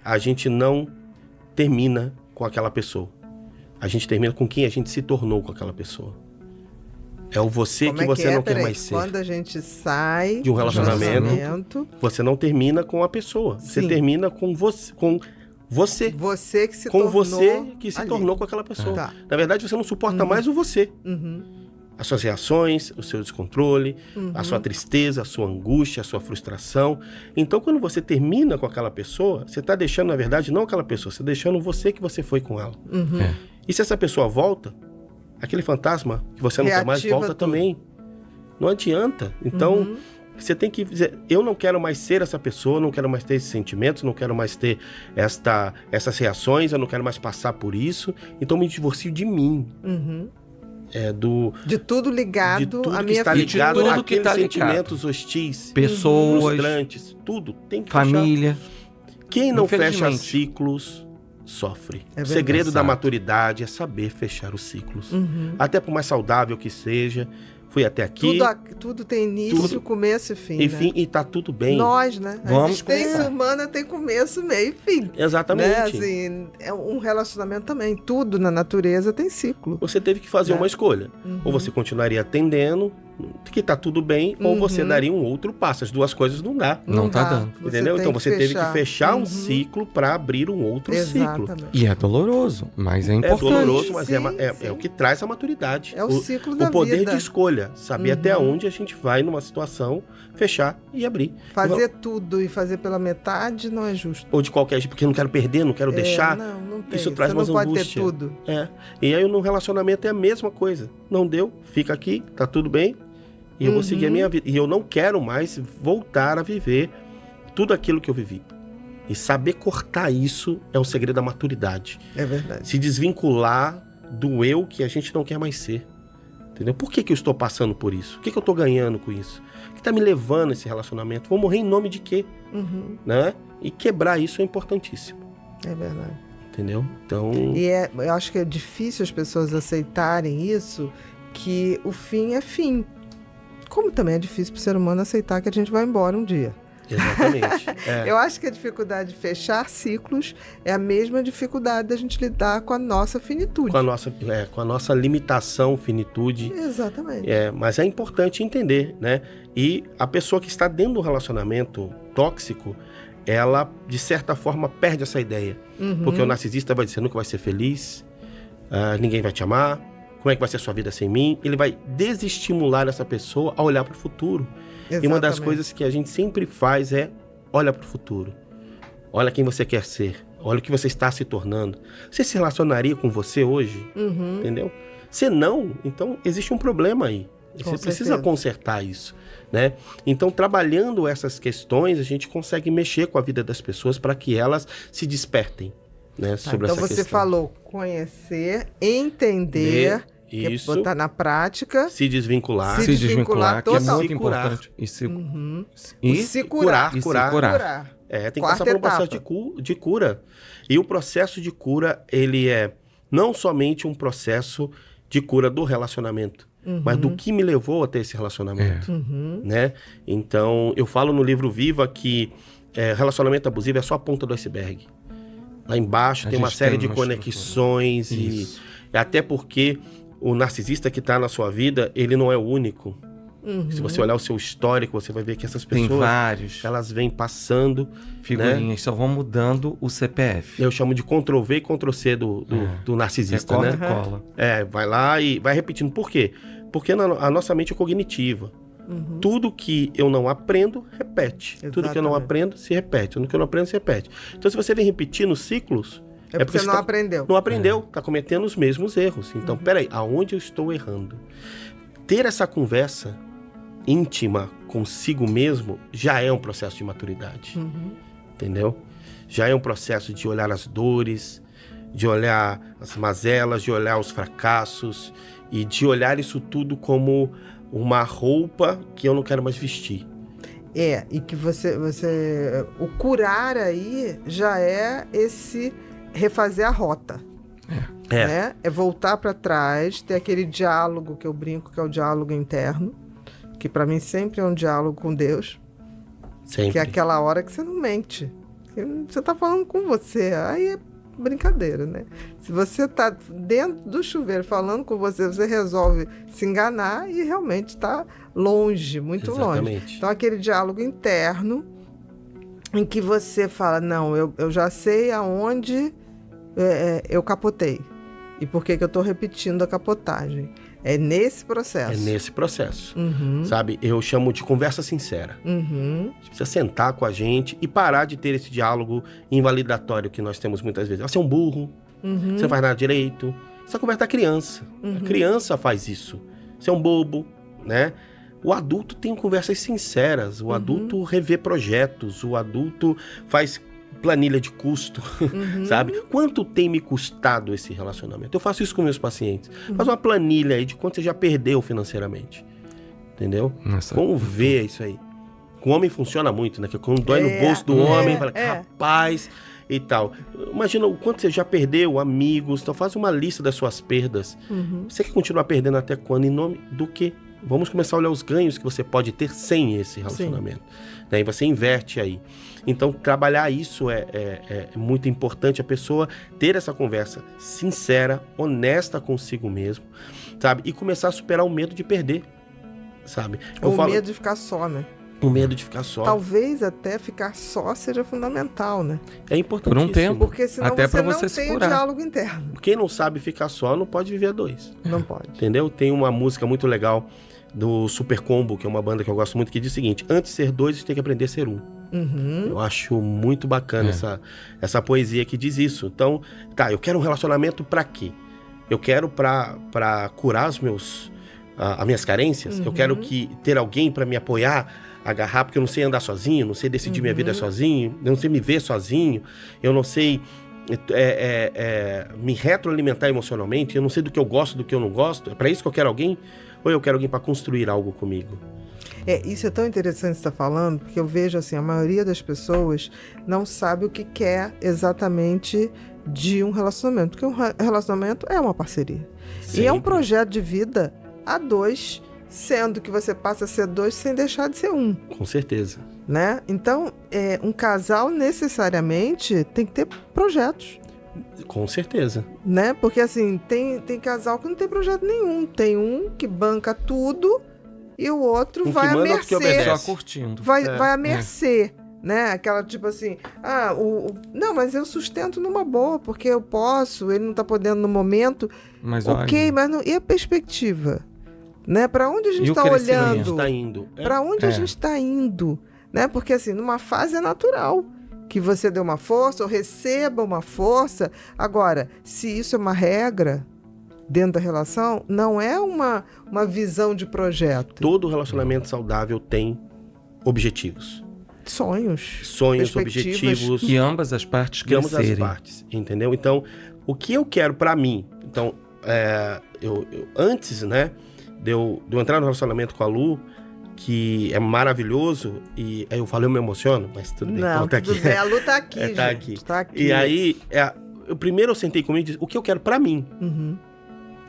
a gente não termina com aquela pessoa. A gente termina com quem a gente se tornou com aquela pessoa. É o você que você não quer mais ser. Quando a gente sai de um relacionamento, você não termina com a pessoa. Sim. Você termina com você. Você que se com tornou você que se ali. tornou com aquela pessoa. Tá. Na verdade, você não suporta mais o você. As suas reações, o seu descontrole, a sua tristeza, a sua angústia, a sua frustração. Então, quando você termina com aquela pessoa, você está deixando, na verdade, não aquela pessoa, você está deixando você que você foi com ela. E se essa pessoa volta, aquele fantasma que você não quer mais volta tudo. também. Não adianta. Então, você tem que dizer, eu não quero mais ser essa pessoa, não quero mais ter esses sentimentos, não quero mais ter essas reações, eu não quero mais passar por isso, então me divorcio de mim. De tudo ligado de tudo à que minha está vida. ligado tudo que àqueles está ligado. sentimentos hostis, Pessoas, frustrantes, tudo tem que família. fechar. Quem não fecha Infelizmente. ciclos sofre. É O segredo da Exato. maturidade é saber fechar os ciclos. Até por mais saudável que seja, fui até aqui, Tudo tem início, começo e fim. enfim, né? e tá tudo bem. Nós, né? A Vamos existência começar. humana tem começo, meio e fim. Exatamente. Né? Assim, é um relacionamento também. Tudo na natureza tem ciclo. Você teve que fazer Né? uma escolha. Ou você continuaria atendendo, que tá tudo bem, ou você daria um outro passo. As duas coisas não dá. Não tá dá. dando. Entendeu? tem Então você teve que fechar um Uhum. ciclo para abrir um outro ciclo. Exatamente. E é doloroso, mas é importante. É doloroso, mas Sim, é sim. o que traz a maturidade. É o ciclo da O poder vida. de escolha. Saber até onde a gente vai numa situação, fechar e abrir. Fazer tudo e fazer pela metade não é justo. Ou de qualquer jeito, porque eu não quero perder, não quero deixar. Não tem. Isso traz Você mais não pode angústia. ter tudo. É. E aí no relacionamento é a mesma coisa. Não deu, fica aqui, tá tudo bem. E eu vou seguir a minha vida. E eu não quero mais voltar a viver tudo aquilo que eu vivi. E saber cortar isso é o segredo da maturidade. É verdade. Se desvincular do eu que a gente não quer mais ser. Entendeu? Por que eu estou passando por isso? O que eu estou ganhando com isso? O que está me levando a esse relacionamento? Vou morrer em nome de quê? Né? E quebrar isso é importantíssimo. É verdade. Entendeu? Então... E eu acho que é difícil as pessoas aceitarem isso, que o fim é fim. Como também é difícil para o ser humano aceitar que a gente vai embora um dia. Exatamente. É. Eu acho que a dificuldade de fechar ciclos é a mesma dificuldade da gente lidar com a nossa finitude. Com a nossa limitação, finitude. Exatamente. Mas é importante entender, né? E a pessoa que está dentro do relacionamento tóxico, ela, de certa forma, perde essa ideia. Porque o narcisista vai dizer, nunca vai ser feliz, ninguém vai te amar, como é que vai ser a sua vida sem mim? Ele vai desestimular essa pessoa a olhar para o futuro. Exatamente. E uma das coisas que a gente sempre faz é olha para o futuro. Olha quem você quer ser. Olha o que você está se tornando. Você se relacionaria com você hoje? Entendeu? Se não, então existe um problema aí. Você precisa consertar isso, né? Então, trabalhando essas questões, a gente consegue mexer com a vida das pessoas para que elas se despertem, né, sobre então essa você questão. falou conhecer, entender, isso, botar na prática, se desvincular, se desvincular que é total. muito Se curar. importante. E se curar. E se curar. curar. tem que Quarta passar por um processo etapa. de cura. E o processo de cura, ele é não somente um processo de cura do relacionamento, mas do que me levou a ter esse relacionamento, né? Então, eu falo no livro Viva que relacionamento abusivo é só a ponta do iceberg. Lá embaixo tem uma série de conexões e até porque o narcisista que está na sua vida, ele não é o único. Se você olhar o seu histórico, você vai ver que essas pessoas, Tem vários. elas vêm passando, Figurinhas, só vão mudando o CPF. eu chamo de Ctrl-V e Ctrl-C do narcisista, Corta né? e cola. Vai lá e vai repetindo. Por quê? Porque a nossa mente é cognitiva. Tudo que eu não aprendo, repete. Tudo que eu não Exatamente. aprendo, se repete. Tudo que eu não aprendo, se repete. Então, se você vem repetindo ciclos, É porque você não aprendeu. não aprendeu, está cometendo os mesmos erros. Então, peraí, aonde eu estou errando? Ter essa conversa íntima consigo mesmo já é um processo de maturidade. Entendeu? Já é um processo de olhar as dores, de olhar as mazelas, de olhar os fracassos e de olhar isso tudo como uma roupa que eu não quero mais vestir. E que o curar aí já é esse refazer a rota. Né? É voltar para trás, ter aquele diálogo que eu brinco, que é o diálogo interno, que para mim sempre é um diálogo com Deus. Sempre. Que é aquela hora que você não mente. Você tá falando com você. Aí é brincadeira, né? Se você tá dentro do chuveiro falando com você, você resolve se enganar e realmente está longe, muito Exatamente. longe. Então, aquele diálogo interno em que você fala, não, eu já sei aonde eu capotei. E por que eu estou repetindo a capotagem? É nesse processo. É nesse processo. Sabe? Eu chamo de conversa sincera. Você precisa sentar com a gente e parar de ter esse diálogo invalidatório que nós temos muitas vezes. Você é um burro, você não faz nada direito. Essa conversa da criança. A criança faz isso. Você é um bobo, né? O adulto tem conversas sinceras. O adulto revê projetos. O adulto faz planilha de custo, sabe? Quanto tem me custado esse relacionamento? Eu faço isso com meus pacientes. Faz uma planilha aí de quanto você já perdeu financeiramente. Entendeu? Nossa. Vamos ver isso aí. O homem funciona muito, né? Que quando dói no bolso do homem, fala, rapaz, e tal. Imagina o quanto você já perdeu, amigos. Então faz uma lista das suas perdas. Você quer continuar perdendo até quando? Em nome do quê? Vamos começar a olhar os ganhos que você pode ter sem esse relacionamento. Daí você inverte aí. Então, trabalhar isso é muito importante. A pessoa ter essa conversa sincera, honesta consigo mesmo, sabe? E começar a superar o medo de perder, sabe? Medo de ficar só, né? O medo de ficar só. Talvez até ficar só seja fundamental, né? É importante. Por um tempo. Porque senão até você pra você não tem o diálogo interno. Quem não sabe ficar só não pode viver a dois. Não pode. Entendeu? Tem uma música muito legal do Super Combo, que é uma banda que eu gosto muito, que diz o seguinte: antes de ser dois, você tem que aprender a ser um. Eu acho muito bacana essa poesia que diz isso. Então, eu quero um relacionamento pra quê? Eu quero pra curar as minhas carências. Eu quero ter alguém pra me apoiar, agarrar, porque eu não sei andar sozinho, não sei decidir minha vida sozinho, eu não sei me ver sozinho, eu não sei me retroalimentar emocionalmente, eu não sei do que eu gosto, do que eu não gosto. É pra isso que eu quero alguém? Ou eu quero alguém pra construir algo comigo? Isso é tão interessante você estar falando, porque eu vejo assim, a maioria das pessoas não sabe o que quer exatamente de um relacionamento, porque um relacionamento é uma parceria. Sempre. E é um projeto de vida a dois, sendo que você passa a ser dois sem deixar de ser um. Com certeza. Né? Então, um casal necessariamente tem que ter projetos. Com certeza. Né? Porque assim, tem casal que não tem projeto nenhum. Tem um que banca tudo e o outro vai à mercê. Só curtindo. Vai à mercê. Né? Aquela tipo assim, não, mas eu sustento numa boa, porque eu posso, ele não tá podendo no momento. Mas ok, mas não, e a perspectiva? Né? Para onde a gente está olhando? Para onde a gente está indo? Né? Porque assim, numa fase é natural que você dê uma força ou receba uma força. Agora, se isso é uma regra dentro da relação, não é uma visão de projeto. Todo relacionamento saudável tem objetivos. Sonhos, objetivos. Que ambas as partes crescerem. Ambas as partes, entendeu? Então, o que eu quero pra mim? Então, eu antes, né, de eu entrar no relacionamento com a Lu, que é maravilhoso, e aí eu falo, eu me emociono, mas tudo bem. Não, tá tudo aqui. bem, a Lu tá aqui, tá gente. aqui. Tá aqui. E aí, primeiro eu sentei comigo e disse, o que eu quero pra mim?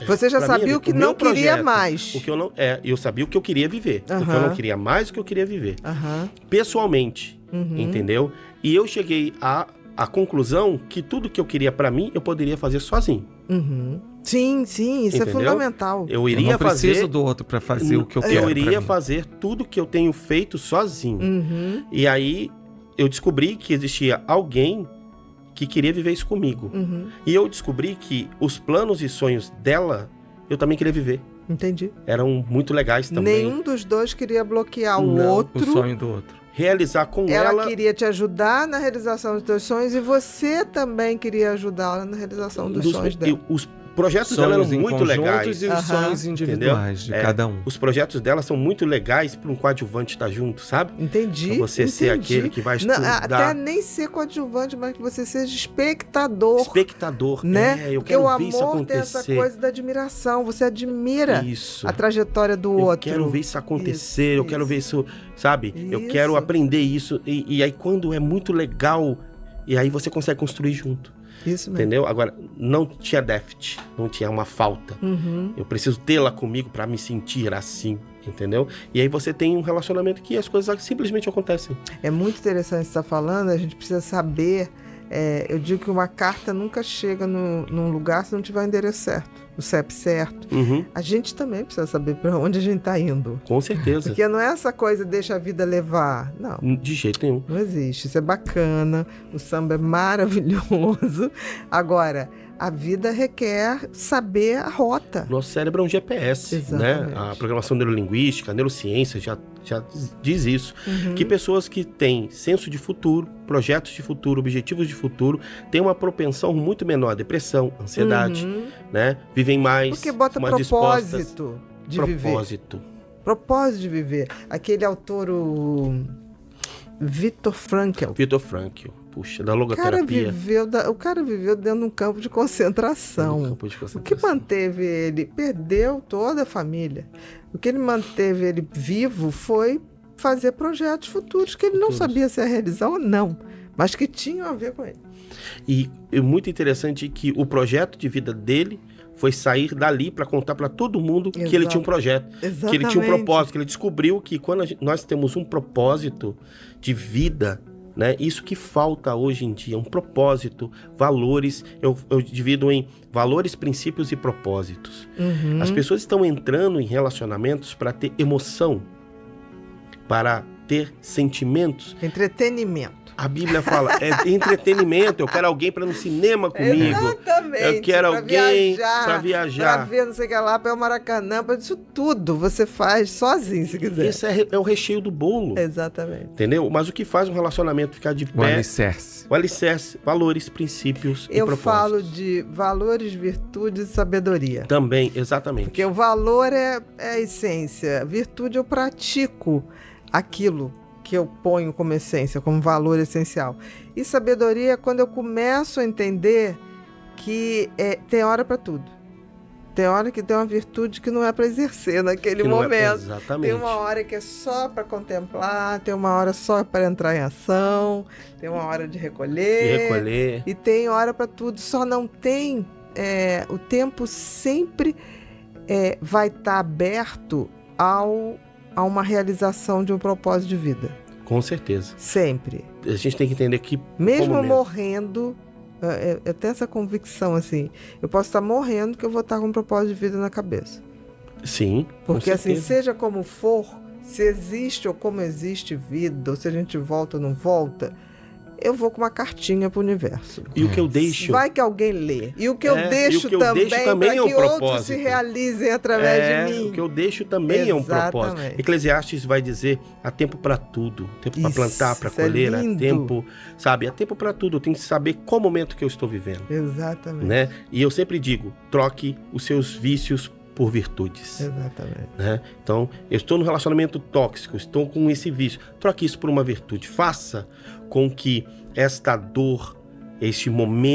Você já sabia o que não queria mais. O que eu não, eu sabia o que eu queria viver. O que eu não queria mais, o que eu queria viver. Pessoalmente, entendeu? E eu cheguei à conclusão que tudo que eu queria pra mim, eu poderia fazer sozinho. Sim, isso entendeu? É fundamental. Eu iria não preciso do outro pra fazer o que eu quero. Eu iria fazer tudo que eu tenho feito sozinho. E aí, eu descobri que existia alguém que queria viver isso comigo. E eu descobri que os planos e sonhos dela, eu também queria viver. Entendi. Eram muito legais também. Nenhum dos dois queria bloquear o outro. O sonho do outro. Realizar com ela... Ela queria te ajudar na realização dos teus sonhos e você também queria ajudá-la na realização dos sonhos dela. Os projetos dela eram muito legais. E os sonhos individuais de cada um. Os projetos dela são muito legais para um coadjuvante estar junto, sabe? Entendi. Pra você ser aquele que vai estudar. Não, até nem ser coadjuvante, mas que você seja espectador. Espectador, né? Eu Porque quero o ver isso amor acontecer. tem essa coisa da admiração. Você admira a trajetória do outro. Eu quero ver isso acontecer, eu quero ver isso, sabe? Eu quero aprender isso. E aí quando é muito legal, e aí você consegue construir junto. Isso mesmo. Entendeu? Agora, não tinha déficit, não tinha uma falta. Eu preciso tê-la comigo para me sentir assim. entendeu? E aí você tem um relacionamento que as coisas simplesmente acontecem. É muito interessante você estar falando, a gente precisa saber, eu digo que uma carta nunca chega num lugar se não tiver o endereço certo, o CEP certo. A gente também precisa saber para onde a gente está indo. Com certeza. Porque não é essa coisa, deixa a vida levar. Não. De jeito nenhum. Não existe. Isso é bacana, o samba é maravilhoso. Agora, a vida requer saber a rota. Nosso cérebro é um GPS, exatamente, né? A programação neurolinguística, a neurociência já diz isso. Que pessoas que têm senso de futuro, projetos de futuro, objetivos de futuro, têm uma propensão muito menor à depressão, ansiedade, né? Vivem mais, porque bota mais propósito de viver. Propósito de viver. Aquele autor, o Viktor Frankl. Puxa, da logoterapia. O cara viveu dentro de um campo de concentração. O que manteve ele? Perdeu toda a família. O que ele manteve ele vivo foi fazer projetos futuros que ele não sabia se ia realizar ou não, mas que tinham a ver com ele. E é muito interessante que o projeto de vida dele foi sair dali para contar para todo mundo que ele tinha um projeto, que ele tinha um propósito, que ele descobriu que quando nós temos um propósito de vida, né, isso que falta hoje em dia, um propósito, valores, eu divido em valores, princípios e propósitos. As pessoas estão entrando em relacionamentos para ter emoção, para ter sentimentos. Entretenimento. A Bíblia fala, é entretenimento, eu quero alguém para ir no cinema comigo. Exatamente. Eu quero alguém para viajar. Para ver não sei o que lá, para o Maracanã, para isso tudo você faz sozinho, se quiser. Esse é o recheio do bolo. Exatamente. Entendeu? Mas o que faz um relacionamento ficar de pé... O alicerce. O alicerce, valores, princípios e propósitos. Eu falo de valores, virtudes e sabedoria. Também, exatamente. Porque o valor é a essência, virtude eu pratico aquilo que eu ponho como essência, como valor essencial. E sabedoria é quando eu começo a entender que tem hora para tudo. Tem hora que tem uma virtude que não é para exercer naquele momento. Exatamente. Tem uma hora que é só para contemplar, tem uma hora só para entrar em ação, tem uma hora de recolher. E tem hora para tudo. Só não tem... o tempo sempre vai estar aberto a uma realização de um propósito de vida. Com certeza. Sempre. A gente tem que entender que... Mesmo morrendo, eu tenho essa convicção, assim, eu posso estar morrendo que eu vou estar com um propósito de vida na cabeça. Sim, porque assim, seja como for, se existe ou como existe vida, ou se a gente volta ou não volta... eu vou com uma cartinha pro universo. E o que eu deixo... vai que alguém lê. E o que eu deixo também para que outros se realizem através de mim. O que eu deixo também é um propósito. Eclesiastes vai dizer, há tempo para tudo. Tempo para plantar, para colher, há tempo... Sabe, há tempo para tudo. Eu tenho que saber qual momento que eu estou vivendo. Exatamente. Né? E eu sempre digo, troque os seus vícios por virtudes. Exatamente. Né? Então, eu estou num relacionamento tóxico, estou com esse vício. Troque isso por uma virtude. Faça com que esta dor, este momento